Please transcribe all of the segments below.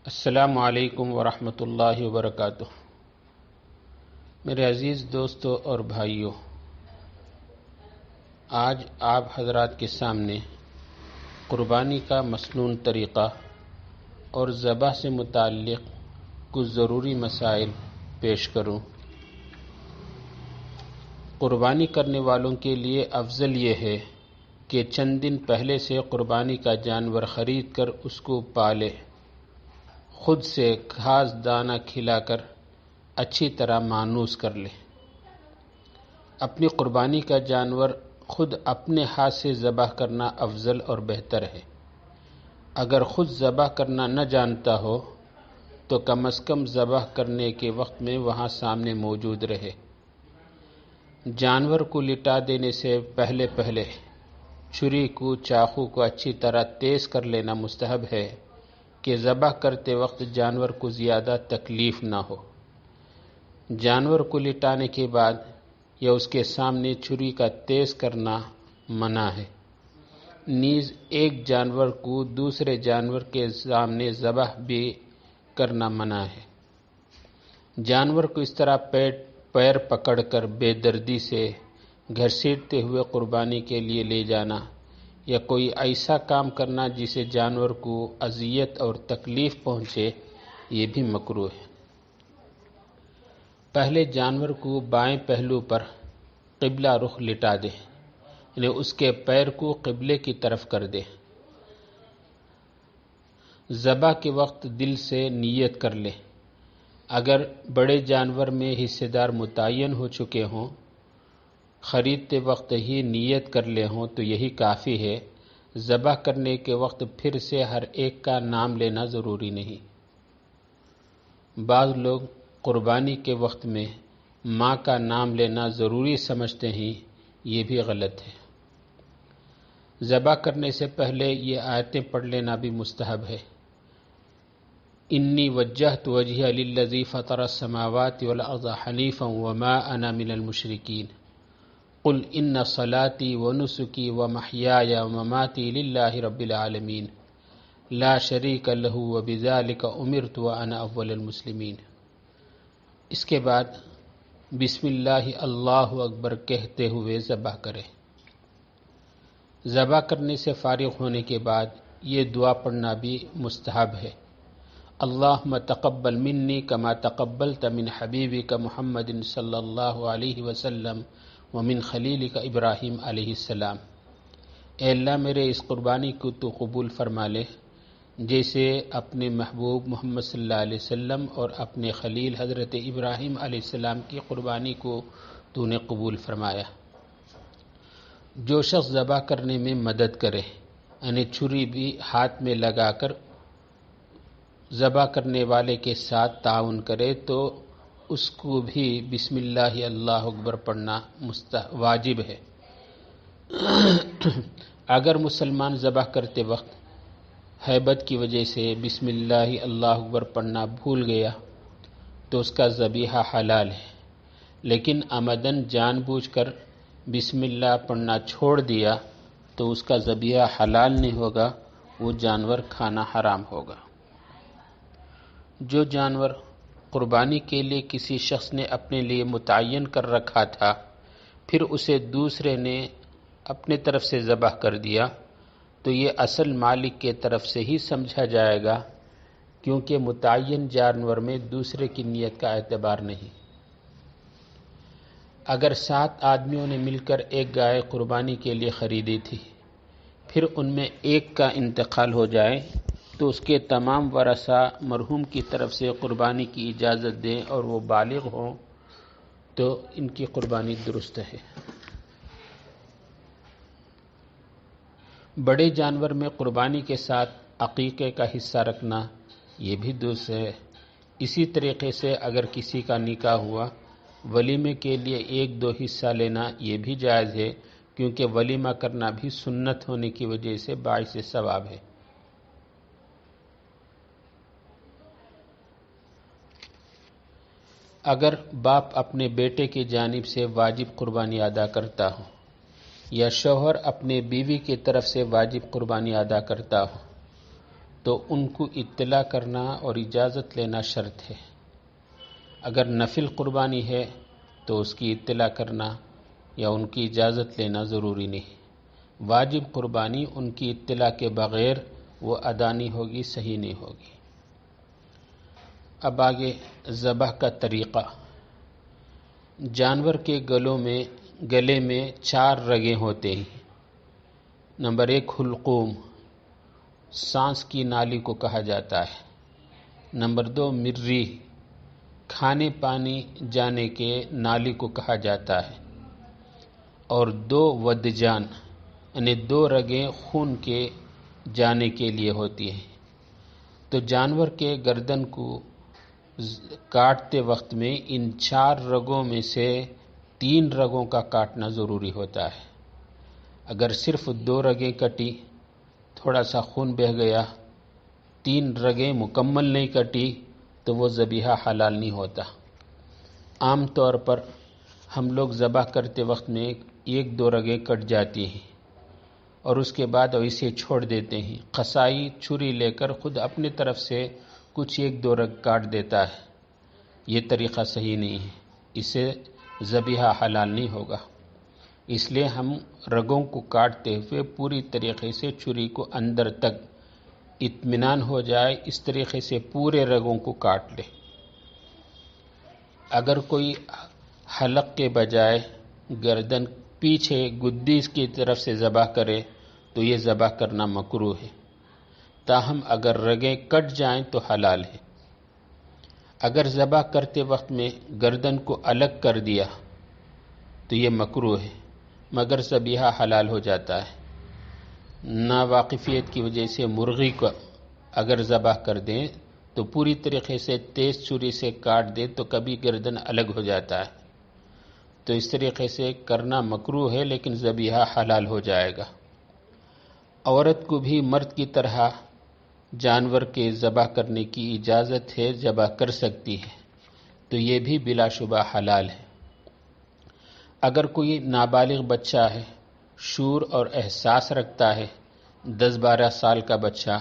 السلام علیکم ورحمۃ اللہ وبرکاتہ۔ میرے عزیز دوستوں اور بھائیوں، آج آپ حضرات کے سامنے قربانی کا مسنون طریقہ اور ذبح سے متعلق کچھ ضروری مسائل پیش کروں۔ قربانی کرنے والوں کے لیے افضل یہ ہے کہ چند دن پہلے سے قربانی کا جانور خرید کر اس کو پالے، خود سے گھاس دانہ کھلا کر اچھی طرح مانوس کر لے۔ اپنی قربانی کا جانور خود اپنے ہاتھ سے ذبح کرنا افضل اور بہتر ہے۔ اگر خود ذبح کرنا نہ جانتا ہو تو کم از کم ذبح کرنے کے وقت میں وہاں سامنے موجود رہے۔ جانور کو لٹا دینے سے پہلے چھری کو چاقو کو اچھی طرح تیز کر لینا مستحب ہے کہ ذبح کرتے وقت جانور کو زیادہ تکلیف نہ ہو۔ جانور کو لٹانے کے بعد یا اس کے سامنے چھری کا تیز کرنا منع ہے۔ نیز ایک جانور کو دوسرے جانور کے سامنے ذبح بھی کرنا منع ہے۔ جانور کو اس طرح پیر پکڑ کر بے دردی سے گھسیٹتے ہوئے قربانی کے لیے لے جانا یا کوئی ایسا کام کرنا جسے جانور کو اذیت اور تکلیف پہنچے، یہ بھی مکروہ ہے۔ پہلے جانور کو بائیں پہلو پر قبلہ رخ لٹا دے، یعنی اس کے پیر کو قبلے کی طرف کر دے۔ ذبح کے وقت دل سے نیت کر لے۔ اگر بڑے جانور میں حصے دار متعین ہو چکے ہوں، خریدتے وقت ہی نیت کر لے ہوں تو یہی کافی ہے۔ ذبح کرنے کے وقت پھر سے ہر ایک کا نام لینا ضروری نہیں۔ بعض لوگ قربانی کے وقت میں ماں کا نام لینا ضروری سمجھتے ہیں، یہ بھی غلط ہے۔ ذبح کرنے سے پہلے یہ آیتیں پڑھ لینا بھی مستحب ہے۔ انی وجہت وجہی للذی فطر السماوات والارض حنیفا وما انا من المشرکین قل ان صلاتی ونسکی ومحیای ومماتی للہ رب العالمین لا شریک لہ وبذالک امرت وانا اول المسلمین۔ اس کے بعد بسم اللہ اللہ اکبر کہتے ہوئے ذبح کرے۔ ذبح کرنے سے فارغ ہونے کے بعد یہ دعا پڑھنا بھی مستحب ہے۔ اللہم تقبل منی کما تقبلت من حبیبک محمد صلی اللہ علیہ وسلم ومن خلیلک ابراہیم علیہ السلام۔ اے اللہ میرے اس قربانی کو تو قبول فرما لے جیسے اپنے محبوب محمد صلی اللہ علیہ وسلم اور اپنے خلیل حضرت ابراہیم علیہ السلام کی قربانی کو تو نے قبول فرمایا۔ جو شخص ذبح کرنے میں مدد کرے، یعنی چھری بھی ہاتھ میں لگا کر ذبح کرنے والے کے ساتھ تعاون کرے تو اس کو بھی بسم اللہ اللہ اکبر پڑھنا واجب ہے۔ اگر مسلمان ذبح کرتے وقت ہیبت کی وجہ سے بسم اللہ اللہ اکبر پڑھنا بھول گیا تو اس کا ذبیحہ حلال ہے، لیکن عمدن جان بوجھ کر بسم اللہ پڑھنا چھوڑ دیا تو اس کا ذبیحہ حلال نہیں ہوگا، وہ جانور کھانا حرام ہوگا۔ جو جانور قربانی کے لیے کسی شخص نے اپنے لیے متعین کر رکھا تھا، پھر اسے دوسرے نے اپنے طرف سے ذبح کر دیا تو یہ اصل مالک کے طرف سے ہی سمجھا جائے گا، کیونکہ متعین جانور میں دوسرے کی نیت کا اعتبار نہیں۔ اگر 7 آدمیوں نے مل کر ایک گائے قربانی کے لیے خریدی تھی، پھر ان میں ایک کا انتقال ہو جائے تو اس کے تمام ورثاء مرحوم کی طرف سے قربانی کی اجازت دیں اور وہ بالغ ہوں تو ان کی قربانی درست ہے۔ بڑے جانور میں قربانی کے ساتھ عقیقے کا حصہ رکھنا یہ بھی درست ہے۔ اسی طریقے سے اگر کسی کا نکاح ہوا، ولیمے کے لیے 1-2 حصہ لینا یہ بھی جائز ہے، کیونکہ ولیمہ کرنا بھی سنت ہونے کی وجہ سے باعث ثواب ہے۔ اگر باپ اپنے بیٹے کی جانب سے واجب قربانی ادا کرتا ہو یا شوہر اپنے بیوی کی طرف سے واجب قربانی ادا کرتا ہو تو ان کو اطلاع کرنا اور اجازت لینا شرط ہے۔ اگر نفل قربانی ہے تو اس کی اطلاع کرنا یا ان کی اجازت لینا ضروری نہیں۔ واجب قربانی ان کی اطلاع کے بغیر وہ ادا نہیں ہوگی، صحیح نہیں ہوگی۔ اب آگے ذبح کا طریقہ۔ جانور کے گلے میں 4 رگیں ہوتے ہیں۔ نمبر 1 حلقوم، سانس کی نالی کو کہا جاتا ہے۔ نمبر 2 مری، کھانے پانی جانے کے نالی کو کہا جاتا ہے۔ اور 2 ودجان، یعنی 2 رگیں خون کے جانے کے لیے ہوتی ہیں۔ تو جانور کے گردن کو کاٹتے وقت میں ان 4 رگوں میں سے 3 رگوں کا کاٹنا ضروری ہوتا ہے۔ اگر صرف 2 رگیں کٹی، تھوڑا سا خون بہہ گیا، 3 رگیں مکمل نہیں کٹی تو وہ ذبیحہ حلال نہیں ہوتا۔ عام طور پر ہم لوگ ذبح کرتے وقت میں 1-2 رگیں کٹ جاتی ہیں اور اس کے بعد اسے چھوڑ دیتے ہیں۔ قصائی چھری لے کر خود اپنی طرف سے کچھ 1-2 رگ کاٹ دیتا ہے۔ یہ طریقہ صحیح نہیں ہے، اس سے ذبیحہ حلال نہیں ہوگا۔ اس لیے ہم رگوں کو کاٹتے ہوئے پوری طریقے سے چھری کو اندر تک اطمینان ہو جائے، اس طریقے سے پورے رگوں کو کاٹ لے۔ اگر کوئی حلق کے بجائے گردن پیچھے گدی کی طرف سے ذبح کرے تو یہ ذبح کرنا مکروہ ہے، تاہم اگر رگیں کٹ جائیں تو حلال ہے۔ اگر ذبح کرتے وقت میں گردن کو الگ کر دیا تو یہ مکروہ ہے، مگر ذبیحہ حلال ہو جاتا ہے۔ ناواقفیت کی وجہ سے مرغی کو اگر ذبح کر دیں تو پوری طریقے سے تیز چھری سے کاٹ دیں تو کبھی گردن الگ ہو جاتا ہے، تو اس طریقے سے کرنا مکروہ ہے، لیکن ذبیحہ حلال ہو جائے گا۔ عورت کو بھی مرد کی طرح جانور کے ذبح کرنے کی اجازت ہے، ذبح کر سکتی ہے، تو یہ بھی بلا شبہ حلال ہے۔ اگر کوئی نابالغ بچہ ہے، شعور اور احساس رکھتا ہے، 10-12 سال کا بچہ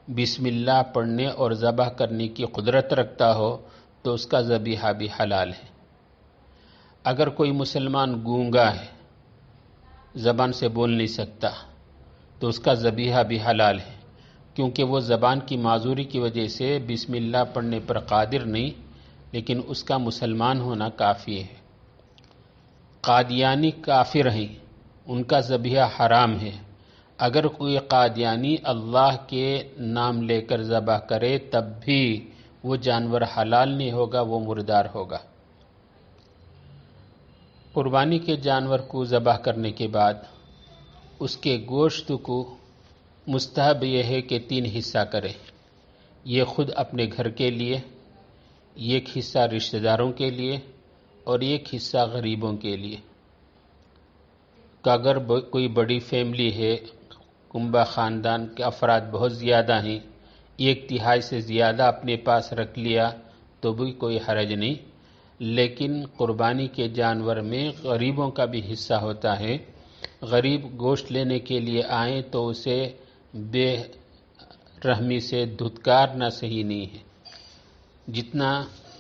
بسم اللہ پڑھنے اور ذبح کرنے کی قدرت رکھتا ہو تو اس کا ذبیحہ بھی حلال ہے۔ اگر کوئی مسلمان گونگا ہے، زبان سے بول نہیں سکتا، تو اس کا ذبیحہ بھی حلال ہے، کیونکہ وہ زبان کی معذوری کی وجہ سے بسم اللہ پڑھنے پر قادر نہیں، لیکن اس کا مسلمان ہونا کافی ہے۔ قادیانی کافر ہیں، ان کا ذبیحہ حرام ہے۔ اگر کوئی قادیانی اللہ کے نام لے کر ذبح کرے تب بھی وہ جانور حلال نہیں ہوگا، وہ مردار ہوگا۔ قربانی کے جانور کو ذبح کرنے کے بعد اس کے گوشت کو مستحب یہ ہے کہ 3 حصہ کرے۔ یہ خود اپنے گھر کے لیے، ایک حصہ رشتہ داروں کے لیے اور ایک حصہ غریبوں کے لیے۔ اگر کوئی بڑی فیملی ہے، کنبہ خاندان کے افراد بہت زیادہ ہیں، 1/3 سے زیادہ اپنے پاس رکھ لیا تو بھی کوئی حرج نہیں، لیکن قربانی کے جانور میں غریبوں کا بھی حصہ ہوتا ہے۔ غریب گوشت لینے کے لیے آئیں تو اسے بے رحمی سے دھتکارنا صحیح نہیں ہے۔ جتنا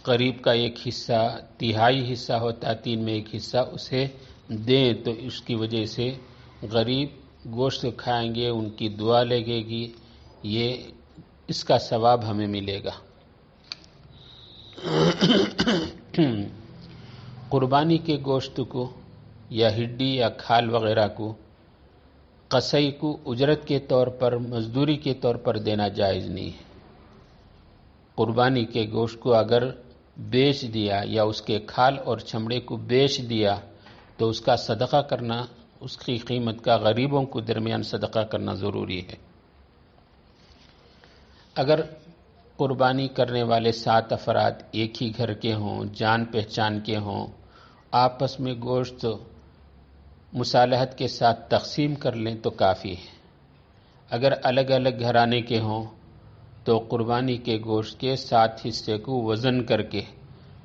غریب کا ایک حصہ، 1/3 حصہ ہوتا ہے، 3 میں 1 حصہ اسے دیں تو اس کی وجہ سے غریب گوشت کھائیں گے، ان کی دعا لگے گی، یہ اس کا ثواب ہمیں ملے گا۔ قربانی کے گوشت کو یا ہڈی یا کھال وغیرہ کو قصائی کو اجرت کے طور پر، مزدوری کے طور پر دینا جائز نہیں ہے۔ قربانی کے گوشت کو اگر بیچ دیا یا اس کے کھال اور چمڑے کو بیچ دیا تو اس کا صدقہ کرنا، اس کی قیمت کا غریبوں کو درمیان صدقہ کرنا ضروری ہے۔ اگر قربانی کرنے والے 7 افراد ایک ہی گھر کے ہوں، جان پہچان کے ہوں، آپس میں گوشت مصالحت کے ساتھ تقسیم کر لیں تو کافی ہے۔ اگر الگ الگ گھرانے کے ہوں تو قربانی کے گوشت کے 7 حصے کو وزن کر کے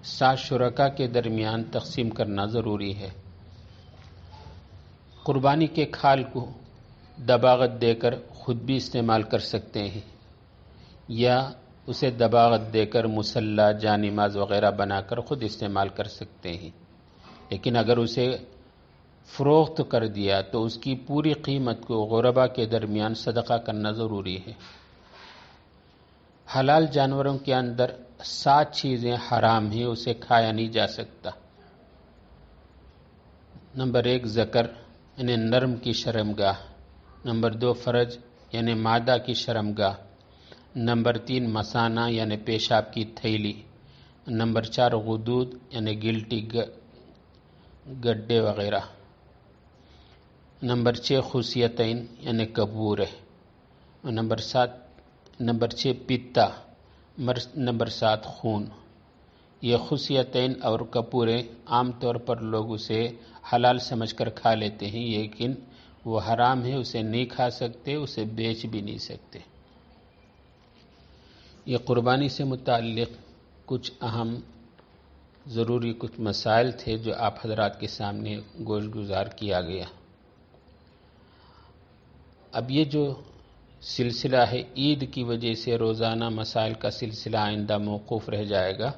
7 شرکاء کے درمیان تقسیم کرنا ضروری ہے۔ قربانی کے کھال کو دباغت دے کر خود بھی استعمال کر سکتے ہیں، یا اسے دباغت دے کر مصلی جان نماز وغیرہ بنا کر خود استعمال کر سکتے ہیں، لیکن اگر اسے فروخت کر دیا تو اس کی پوری قیمت کو غربا کے درمیان صدقہ کرنا ضروری ہے۔ حلال جانوروں کے اندر 7 چیزیں حرام ہیں، اسے کھایا نہیں جا سکتا۔ نمبر 1 ذکر یعنی نرم کی شرمگاہ، نمبر 2 فرج یعنی معدہ کی شرمگاہ، نمبر 3 مثانہ یعنی پیشاب کی تھیلی، نمبر 4 غدود یعنی گلٹی گڈے وغیرہ، نمبر 6 خصیتین یعنی کبورے، نمبر 6 پتا، نمبر 7 خون۔ یہ خصیتین اور کپورے عام طور پر لوگ اسے حلال سمجھ کر کھا لیتے ہیں، لیکن وہ حرام ہے، اسے نہیں کھا سکتے، اسے بیچ بھی نہیں سکتے۔ یہ قربانی سے متعلق کچھ اہم ضروری کچھ مسائل تھے جو آپ حضرات کے سامنے گوش گزار کیا گیا۔ اب یہ جو سلسلہ ہے عید کی وجہ سے روزانہ مسائل کا سلسلہ آئندہ موقوف رہ جائے گا۔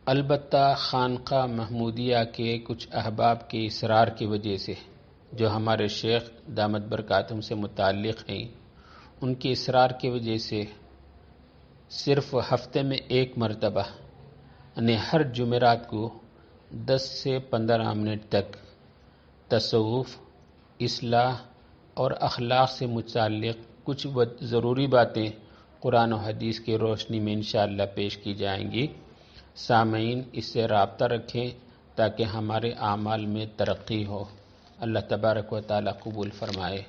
البتہ خانقاہ محمودیہ کے کچھ احباب کے اصرار کی وجہ سے جو ہمارے شیخ دامت برکاتہم سے متعلق ہیں، ان کے اصرار کی وجہ سے صرف ہفتے میں 1 مرتبہ یعنی ہر جمعرات کو 10 سے 15 منٹ تک تصوف، اصلاح اور اخلاق سے متعلق کچھ ضروری باتیں قرآن و حدیث کی روشنی میں انشاءاللہ پیش کی جائیں گی۔ سامعین اس سے رابطہ رکھیں تاکہ ہمارے اعمال میں ترقی ہو۔ اللہ تبارک و تعالی قبول فرمائے۔